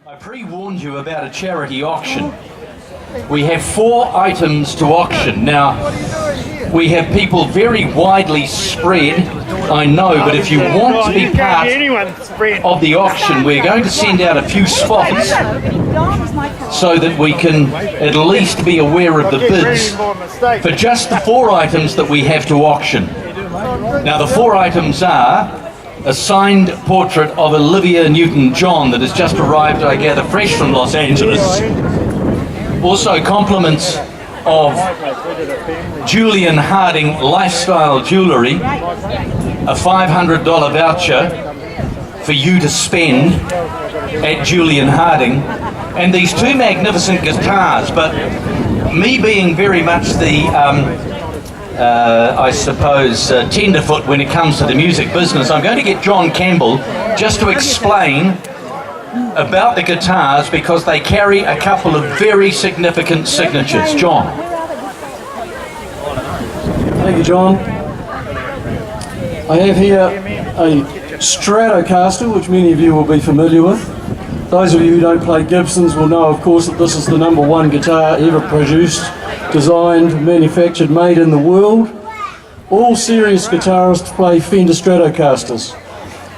I pre-warned you about a charity auction. We have 4 items to auction. Now, we have people very widely spread, I know, but if you want to be part of the auction, we're going to send out a few spotters so that we can at least be aware of the bids for just the 4 items that we have to auction. Now, the 4 items are a signed portrait of Olivia Newton-John that has just arrived, I gather, fresh from Los Angeles. Also compliments of Julian Hardy lifestyle jewellery, a $500 voucher for you to spend at Julian Hardy, and these 2 magnificent guitars. But me being very much the I suppose, tenderfoot when it comes to the music business, I'm going to get John Campbell just to explain about the guitars because they carry a couple of very significant signatures. John. Thank you, John. I have here a Stratocaster, which many of you will be familiar with. Those of you who don't play Gibsons will know, of course, that this is the #1 guitar ever produced, designed, manufactured, made in the world. All serious guitarists play Fender Stratocasters.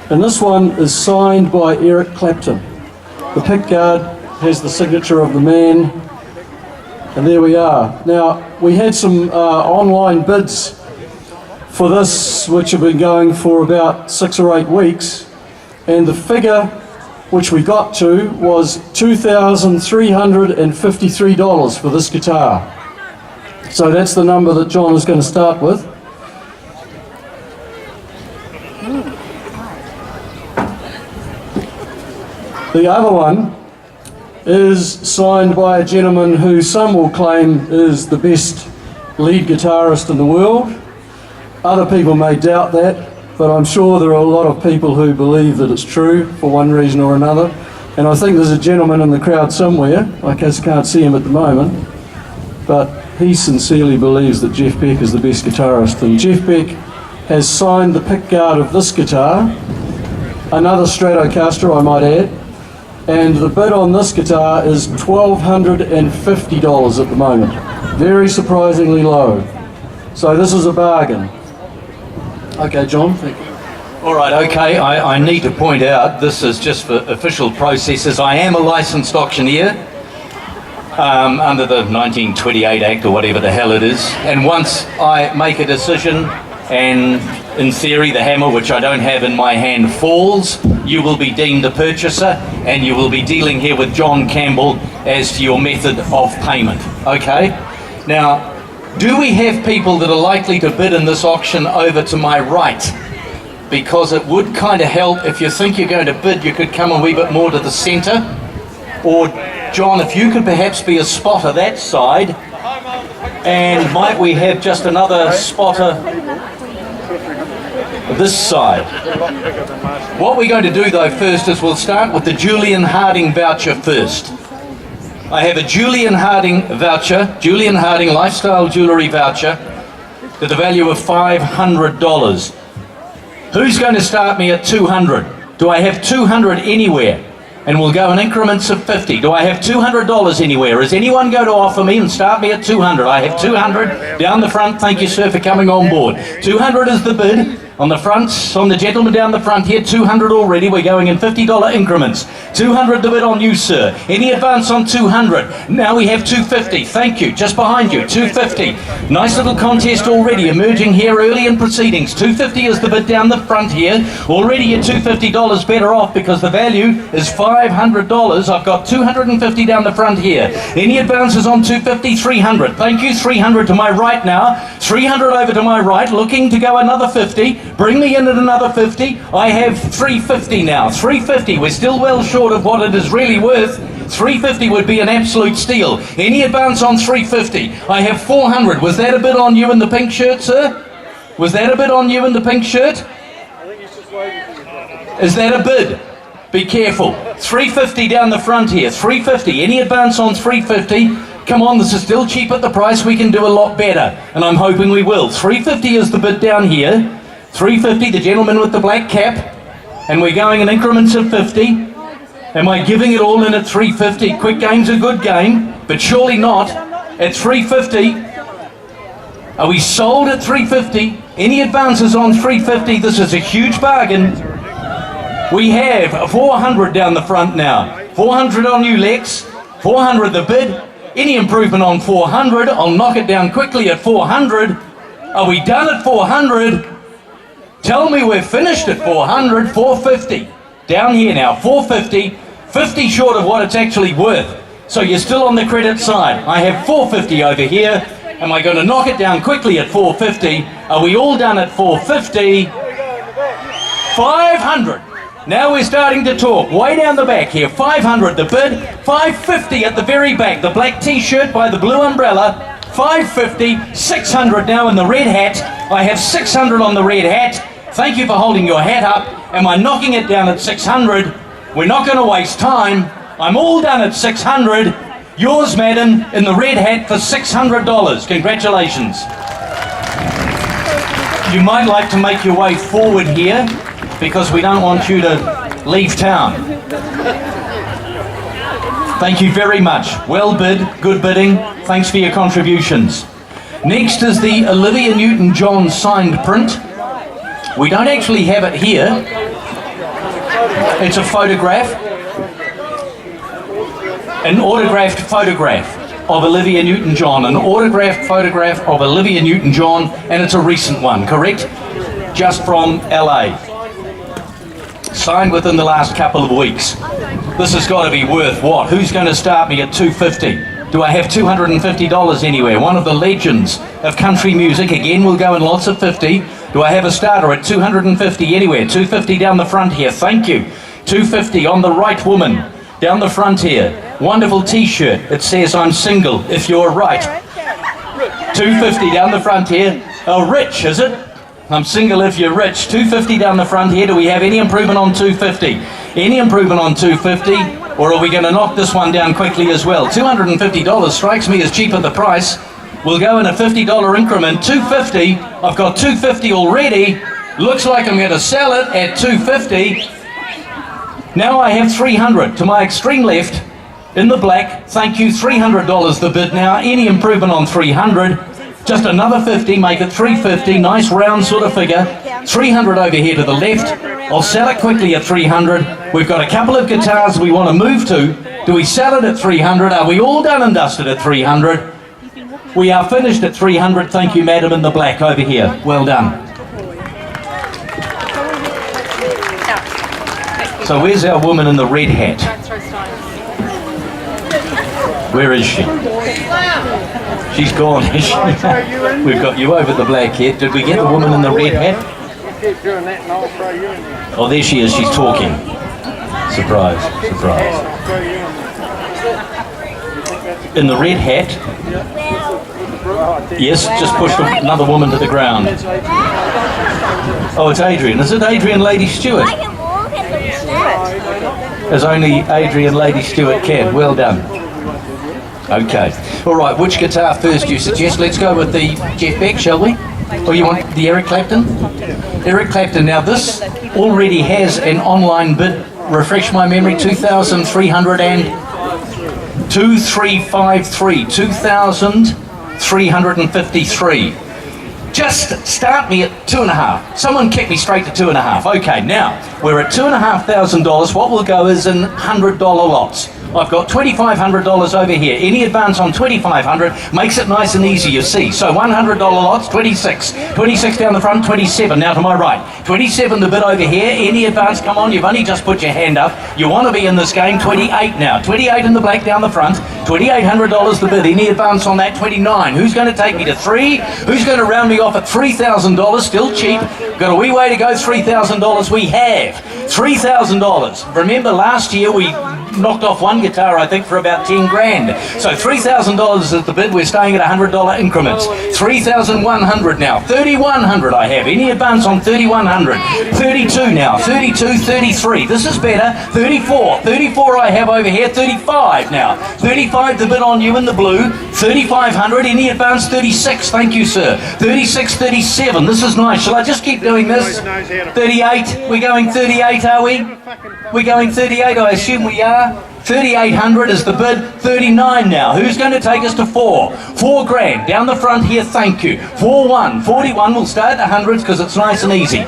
And this one is signed by Eric Clapton. The pickguard has the signature of the man, and there we are. Now, we had some online bids for this, which have been going for about 6 or 8 weeks, and the figure which we got to was $2,353 for this guitar. So that's the number that John is going to start with. The other one is signed by a gentleman who some will claim is the best lead guitarist in the world. Other people may doubt that, but I'm sure there are a lot of people who believe that it's true for one reason or another. And I think there's a gentleman in the crowd somewhere, I just can't see him at the moment, but he sincerely believes that Jeff Beck is the best guitarist. And Jeff Beck has signed the pickguard of this guitar, another Stratocaster I might add, and the bid on this guitar is $1,250 at the moment. Very surprisingly low. So this is a bargain. Okay, John, thank you. All right, okay, I need to point out, this is just for official processes. I am a licensed auctioneer under the 1928 Act or whatever the hell it is. And once I make a decision and in theory the hammer, which I don't have in my hand, falls, you will be deemed the purchaser and you will be dealing here with John Campbell as to your method of payment. Okay? Now, do we have people that are likely to bid in this auction over to my right? Because it would kind of help if you think you're going to bid, you could come a wee bit more to the centre. Or, John, if you could perhaps be a spotter that side. And might we have just another spotter this side? What we're going to do though first is we'll start with the Julian Hardy voucher first. I have a Julian Hardy voucher, Julian Hardy lifestyle jewellery voucher to the value of $500. Who's going to start me at 200? Do I have 200 anywhere? And we'll go in increments of 50. Do I have $200 anywhere? Is anyone going to offer me and start me at 200? I have 200 down the front. Thank you, sir, for coming on board. 200 is the bid. On the front, on the gentleman down the front here, 200 already. We're going in $50 increments. 200 the bid on you, sir. Any advance on 200? Now we have 250. Thank you. Just behind you, 250. Nice little contest already emerging here early in proceedings. 250 is the bid down the front here. Already you're $250 better off because the value is $500. I've got 250 down the front here. Any advances on 250? 300. Thank you. 300 to my right now. 300 over to my right. Looking to go another 50. Bring me in at another 50. I have 350 now. 350. We're still well short of what it is really worth. 350 would be an absolute steal. Any advance on 350? I have 400. Was that a bid on you in the pink shirt, sir? Was that a bid on you in the pink shirt? Is that a bid? Be careful. 350 down the front here. 350. Any advance on 350? Come on, this is still cheap at the price. We can do a lot better, and I'm hoping we will. 350 is the bid down here. 350, the gentleman with the black cap, and we're going in increments of 50. Am I giving it all in at 350? Quick game's a good game, but surely not at 350. Are we sold at 350? Any advances on 350? This is a huge bargain. We have 400 down the front now. 400 on you, Lex. 400 the bid. Any improvement on 400? I'll knock it down quickly at 400. Are we done at 400? Tell me we're finished at 400. 450. Down here now, 450. 50 short of what it's actually worth. So you're still on the credit side. I have 450 over here. Am I going to knock it down quickly at 450? Are we all done at 450? 500. Now we're starting to talk. Way down the back here. 500 the bid. 550 at the very back. The black t-shirt by the blue umbrella. 550. 600 now in the red hat. I have 600 on the red hat. Thank you for holding your hat up. Am I knocking it down at 600? We're not going to waste time. I'm all done at 600. Yours, madam, in the red hat for $600. Congratulations. You might like to make your way forward here because we don't want you to leave town. Thank you very much. Well bid, good bidding. Thanks for your contributions. Next is the Olivia Newton-John signed print. We don't actually have it here. It's a photograph. An autographed photograph of Olivia Newton-John. An autographed photograph of Olivia Newton-John, and it's a recent one, correct? Just from LA. Signed within the last couple of weeks. This has got to be worth what? Who's going to start me at $250? Do I have $250 anywhere? One of the legends of country music. Again, we'll go in lots of 50. Do I have a starter at $250 anywhere? $250 down the front here. Thank you. $250 on the right, woman. Down the front here. Wonderful t-shirt. It says I'm single if you're right. $250 down the front here. Oh, rich, is it? I'm single if you're rich. $250 down the front here. Do we have any improvement on $250? Any improvement on $250? Or are we going to knock this one down quickly as well? $250 strikes me as cheap at the price. We'll go in a $50 increment. $250. I've got $250 already. Looks like I'm going to sell it at $250. Now I have $300 to my extreme left in the black. Thank you. $300 the bid now. Any improvement on $300? Just another 50, make it $350. Nice round sort of figure. $300 over here to the left. I'll sell it quickly at $300. We've got a couple of guitars we want to move to. Do we sell it at $300? Are we all done and dusted at $300? We are finished at $300. Thank you, madam in the black over here. Well done. So where's our woman in the red hat? Where is she? She's gone, is she? We've got you over the black hat. Did we get the woman in the red hat? Oh, there she is. She's talking. Surprise, surprise. In the red hat? Yes, just push another woman to the ground. Oh, it's Adrian. Is it Adrian Lady Stewart? As only Adrian Lady Stewart can. Well done. Okay. All right, which guitar first do you suggest? Let's go with the Jeff Beck, shall we? Or you want the Eric Clapton? Eric Clapton. Now this already has an online bid. Refresh my memory. 2353. 2353. Just start me at 2.5. Someone kick me straight to 2.5. Okay, now we're at $2,500. What we'll go is in $100 lots. I've got $2,500 over here. Any advance on $2,500 makes it nice and easy, you see. So $100 lots, 26. 26 down the front, 27. Now to my right. 27 the bid over here. Any advance, come on, you've only just put your hand up. You want to be in this game, 28 now. 28 in the black down the front. $2,800 the bid. Any advance on that, 29. Who's going to take me to 3? Who's going to round me off at $3,000? Still cheap. Got a wee way to go, $3,000 we have. $3,000. Remember last year we knocked off one guitar, I think, for about 10 grand. So $3,000 is the bid. We're staying at $100 increments. $3,100 now. $3,100 I have. Any advance on $3,100? 32 now. 32, 33. This is better. 34. 34 I have over here. 35 now. 35 the bid on you in the blue. 3,500, any advance? 36, thank you, sir. 36, 37, this is nice. Shall I just keep doing this? 38, we're going 38, are we? We're going 38, I assume we are. 3,800 is the bid. 39 now. Who's going to take us to 4? 4 grand. Down the front here, thank you. 41. 41, we'll start at the hundreds because it's nice and easy.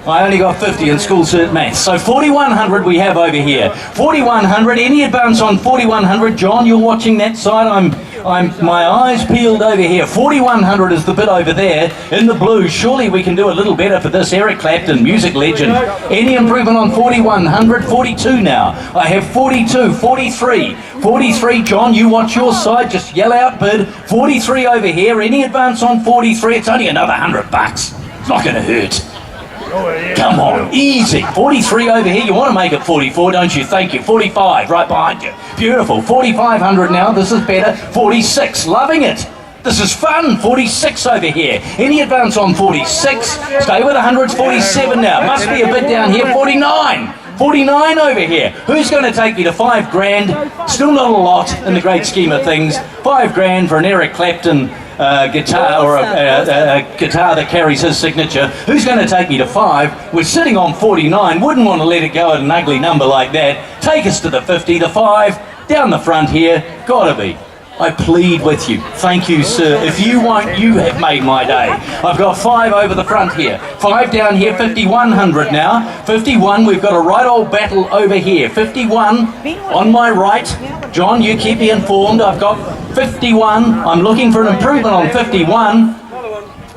I only got 50 in school cert maths. So 4,100 we have over here. 4,100, any advance on 4,100? John, you're watching that side. My eyes peeled over here. 4,100 is the bid over there in the blue. Surely we can do a little better for this. Eric Clapton, music legend. Any improvement on 4,100? 42 now. I have 42, 43. 43, John, you watch your side. Just yell out bid. 43 over here. Any advance on 43? It's only another $100. It's not going to hurt. Come on, easy. 43 over here. You want to make it 44, don't you? Thank you. 45, right behind you. Beautiful. 4,500 now. This is better. 46, loving it. This is fun. 46 over here. Any advance on 46? Stay with the hundreds. 47 now. Must be a bit down here. 49. 49 over here. Who's going to take me to 5 grand? Still not a lot in the great scheme of things. 5 grand for an Eric Clapton guitar, or a guitar that carries his signature. Who's going to take me to 5? We're sitting on 49. Wouldn't want to let it go at an ugly number like that. Take us to the 50, the 5, down the front here. Gotta be. I plead with you. Thank you, sir. If you won't, you have made my day. I've got 5 over the front here. 5 down here, 5,100 now. 51, we've got a right old battle over here. 51 on my right. John, you keep me informed. I've got 51. I'm looking for an improvement on 51.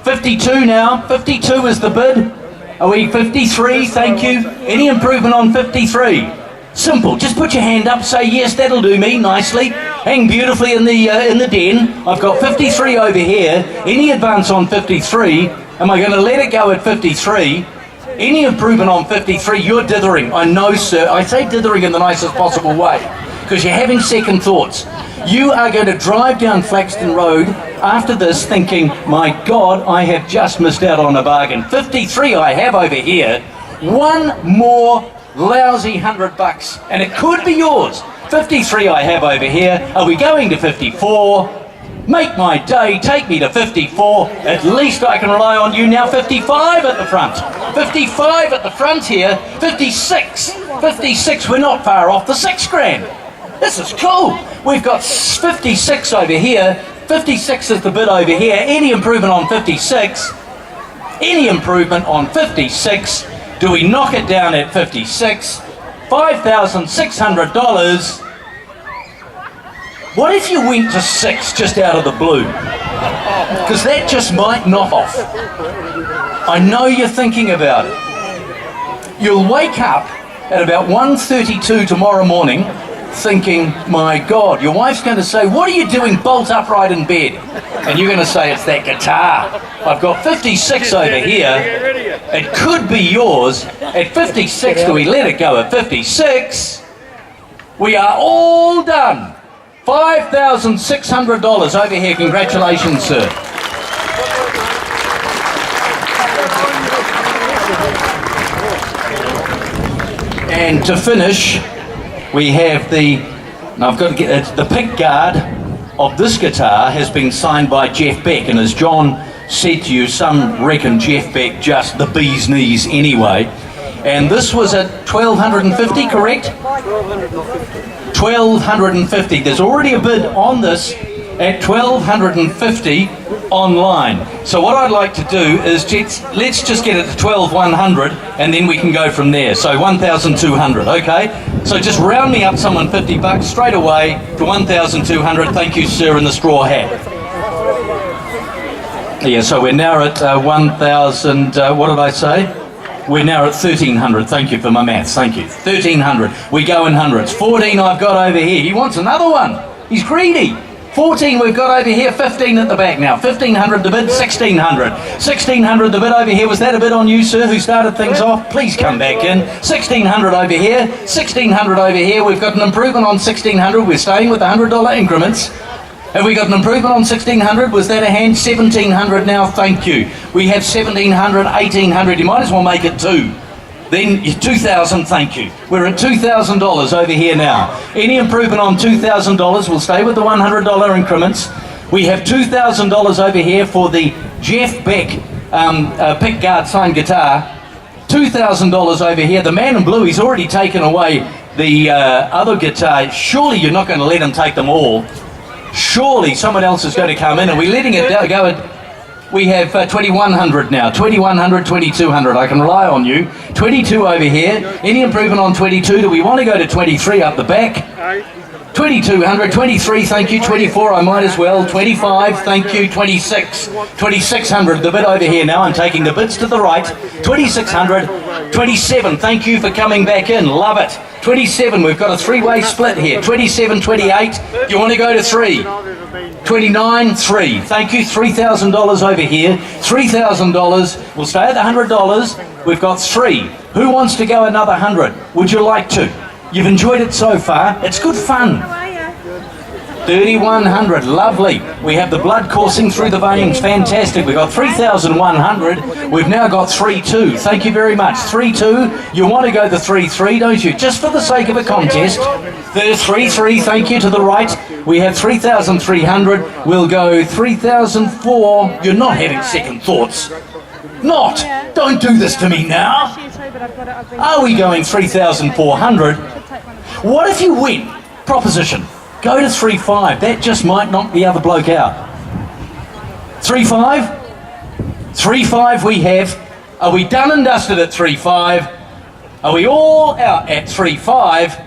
52 now. 52 is the bid. Are we 53? Thank you. Any improvement on 53? Simple. Just put your hand up. Say yes. That'll do me nicely. Hang beautifully in the den. I've got 53 over here. Any advance on 53? Am I going to let it go at 53? Any improvement on 53? You're dithering. I know, sir. I say dithering in the nicest possible way because you're having second thoughts. You are going to drive down Flaxton Road after this thinking, my God, I have just missed out on a bargain. 53 I have over here. One more lousy $100 and it could be yours. 53 I have over here. Are we going to 54? Make my day, take me to 54. At least I can rely on you now. 55 at the front. 55 at the front here. 56. 56, we're not far off the 6 grand. This is cool. We've got 56 over here. 56 is the bid over here. Any improvement on 56? Any improvement on 56? Do we knock it down at 56? $5,600. What if you went to 6 just out of the blue? Because that just might knock off. I know you're thinking about it. You'll wake up at about 1:32 tomorrow morning thinking, my God, your wife's going to say, what are you doing bolt upright in bed? And you're going to say, it's that guitar. I've got 56 over here. It could be yours. At 56, do we let it go at 56? We are all done. $5,600 over here. Congratulations, sir. And to finish, we have the pick guard of this guitar has been signed by Jeff Beck, and as John said to you, some reckon Jeff Beck just the bee's knees anyway. And this was at $1,250, correct? $1,250. There's already a bid on this at $1,250 online. So what I'd like to do is let's just get it to $1,100 and then we can go from there. So 1,200, okay? So just round me up someone $50 straight away to 1,200. Thank you, sir, in the straw hat. Yeah, so we're now at 1,000, what did I say? We're now at 1,300. Thank you for my maths. Thank you. 1,300. We go in hundreds. 14 I've got over here. He wants another one. He's greedy. 14 we've got over here. 15 at the back now. 1,500 the bid. 1,600. 1,600 the bid over here. Was that a bid on you, sir, who started things off? Please come back in. 1,600 over here. 1,600 over here. We've got an improvement on 1,600. We're staying with the $100 increments. Have we got an improvement on 1,600? Was that a hand? 1,700 now, thank you. We have 1,700, 1,800. You might as well make it 2. Then 2,000, thank you. We're at $2,000 over here now. Any improvement on $2,000? We'll stay with the $100 increments. We have $2,000 over here for the Jeff Beck pickguard signed guitar. $2,000 over here. The man in blue, he's already taken away the other guitar. Surely you're not going to let him take them all. Surely someone else is going to come in. Are we letting it go? We have 2,100 now. 2,100, 2,200. I can rely on you. 22 over here. Any improvement on 22? Do we want to go to 23 up the back? 2,200, 23, thank you. 24, I might as well. 25, thank you. 26, 2,600, the bid over here now. I'm taking the bids to the right. 2,600, 27, thank you for coming back in. Love it. 27, we've got a three-way split here. 27, 28, you want to go to 3? 29, 3, thank you. $3,000 over here. $3,000, we'll stay at the $100. We've got 3. Who wants to go another 100? Would you like to? You've enjoyed it so far. It's good fun. 3,100, lovely. We have the blood coursing through the veins, fantastic. We've got 3,100. We've now got 3,2. Thank you very much. 3,2. You want to go the 3,3, don't you? Just for the sake of a contest. There's 3,3. Thank you to the right. We have 3,300. We'll go 3,004. You're not having second thoughts. Not. Don't do this to me now. Are we going 3,400? What if you win? Proposition. Go to 3,500. That just might knock the other bloke out. 3,500? 3,500 we have. Are we done and dusted at 3,500? Are we all out at 3,500?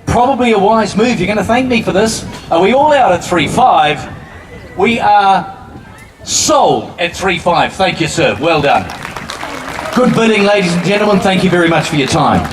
Probably a wise move. You're going to thank me for this. Are we all out at 3,500? We are sold at 3,500. Thank you, sir. Well done. Good bidding, ladies and gentlemen. Thank you very much for your time.